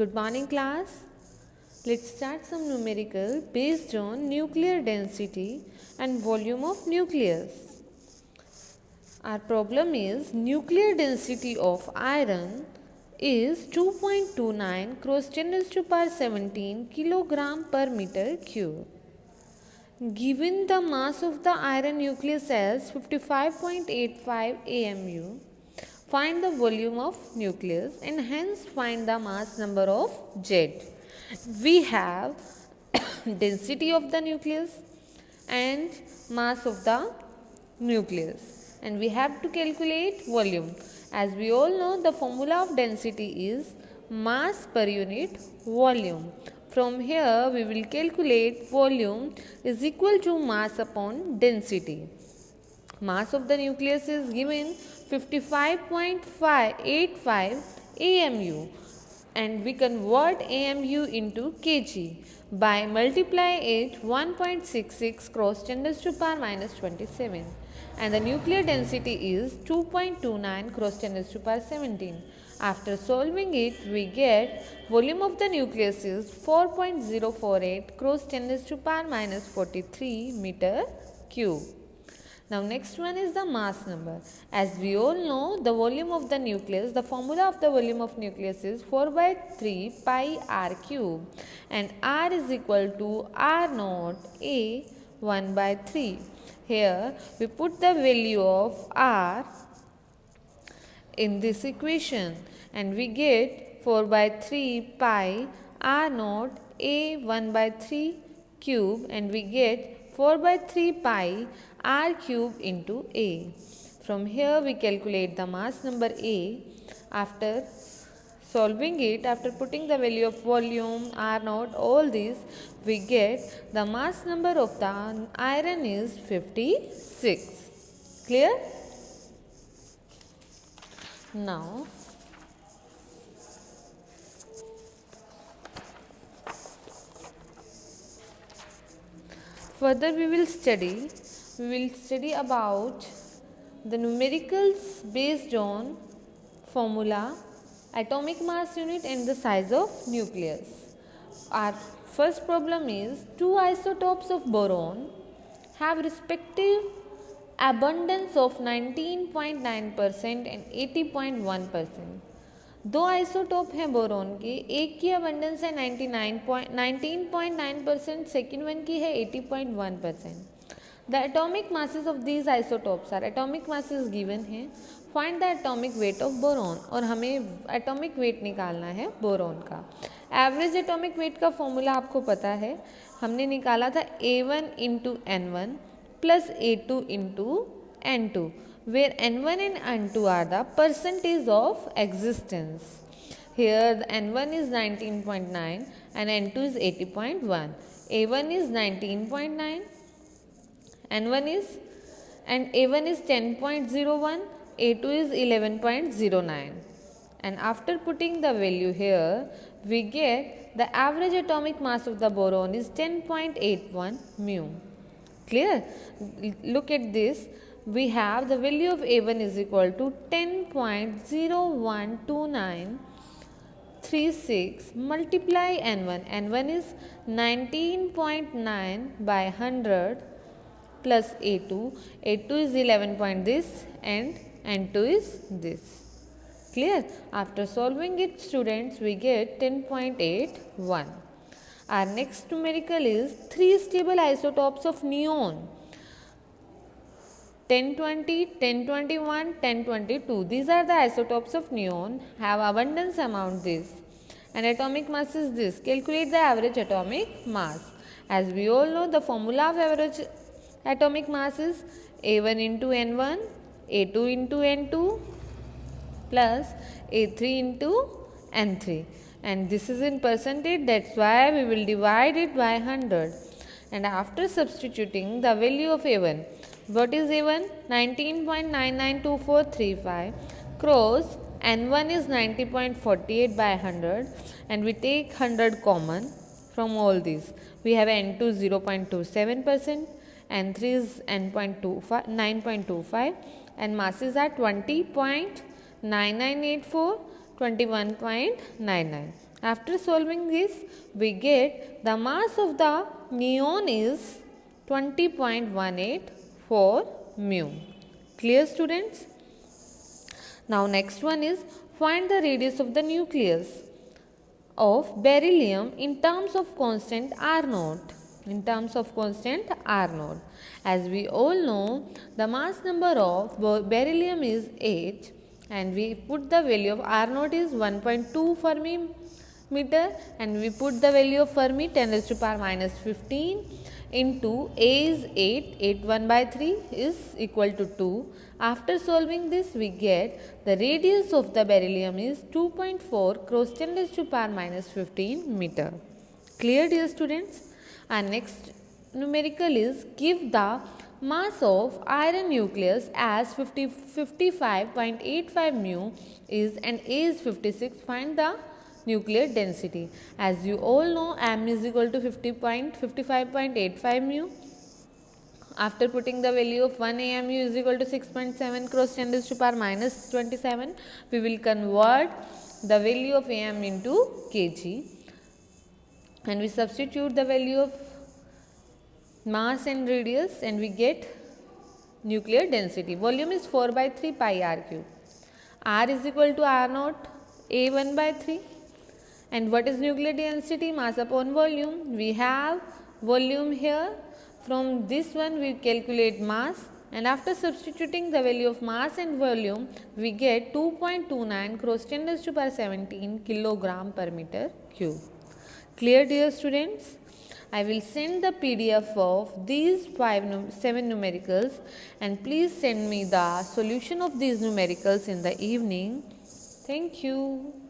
Good morning, class. Let's start some numerical based on nuclear density and volume of nucleus. Our problem is nuclear density of iron is 2.29 cross 10 raised to power 17 kilogram per meter cube. Given the mass of the iron nucleus as 55.85 AMU, find the volume of nucleus and hence find the mass number of Z. We have density of the nucleus and mass of the nucleus, and we have to calculate volume. As we all know, the formula of density is mass per unit volume. From here we will calculate volume is equal to mass upon density. Mass of the nucleus is given 55.85 AMU, and we convert AMU into kg by multiply it 1.66 cross 10 raised to power minus 27, and the nuclear density is 2.29 cross 10 raised to power 17. After solving it, we get volume of the nucleus is 4.048 cross 10 raised to power minus 43 meter cube. Now next one is the mass number. As we all know, the volume of the nucleus, the formula of the volume of nucleus is 4 by 3 pi r cube, and r is equal to r naught a 1 by 3. Here we put the value of r in this equation and we get 4 by 3 pi r naught a 1 by 3 cube, and we get 4 by 3 pi r cube into a. From here we calculate the mass number a. After solving it, after putting the value of volume, r naught, all these, we get the mass number of the iron is 56. Clear? Now further we will study about the numericals based on formula, atomic mass unit and the size of nucleus. Our first problem is two isotopes of boron have respective abundance of 19.9% and 80.1%. दो isotope हैं boron के, एक की abundance है 19.9%, second one की है 80.1%. The atomic masses of these isotopes are, atomic masses given है, find the atomic weight of boron, और हमें एटॉमिक वेट निकालना है बोरोन का. एवरेज एटॉमिक वेट का फॉर्मूला आपको पता है, हमने निकाला था A1 into N1 plus A2 into N2, where N1 and N2 are the percentage of existence. Here the N1 is 19.9 and N2 is 80.1. A1 is 19.9, N1 is and A1 is 10.01, A2 is 11.09. And after putting the value here, we get the average atomic mass of the boron is 10.81 mu. Clear? Look at this. We have the value of A1 is equal to 10.012936 multiply N1. N1 is 19.9 by 100 plus A2. A2 is 11 point this and N2 is this. Clear? After solving it, students, we get 10.81. Our next numerical is three stable isotopes of neon, 1020, 1021, 1022. These are the isotopes of neon, have abundance amount this and atomic mass is this. Calculate the average atomic mass. As we all know, the formula of average atomic mass is A1 into N1, A2 into N2 plus A3 into N3, and this is in percentage, that's why we will divide it by 100. And after substituting the value of A1, what is A1? 19.992435 cross N1 is 90.48 by 100, and we take 100 common from all these. We have N2 0.27%, N3 is 9.25, and masses are 20.9984, 21.99. After solving this, we get the mass of the neon is 20.184 mu. Clear, students? Now next one is find the radius of the nucleus of beryllium in terms of constant R naught. In terms of constant R naught. As we all know, the mass number of beryllium is 8 and we put the value of R naught is 1.2 Fermi meter and we put the value of Fermi 10 raised to power minus 15 into A is 8, 8 1 by 3 is equal to 2. After solving this, we get the radius of the beryllium is 2.4 cross 10 raised to power minus 15 meter. Clear, dear students? Our next numerical is give the mass of iron nucleus as 55.85 mu is and A is 56. Find the nuclear density. As you all know, m is equal to 55.85 mu. After putting the value of 1 AMU is equal to 6.7 cross 10 raised to power minus 27, we will convert the value of AM into kg and we substitute the value of mass and radius and we get nuclear density. Volume is 4 by 3 pi r cube. R is equal to R naught A 1 by 3. And what is nuclear density? Mass upon volume. We have volume here. From this one we calculate mass and after substituting the value of mass and volume we get 2.29 cross 10 raised to power 17 kilogram per meter cube. Clear, dear students? I will send the PDF of these 7 numericals and please send me the solution of these numericals in the evening. Thank you.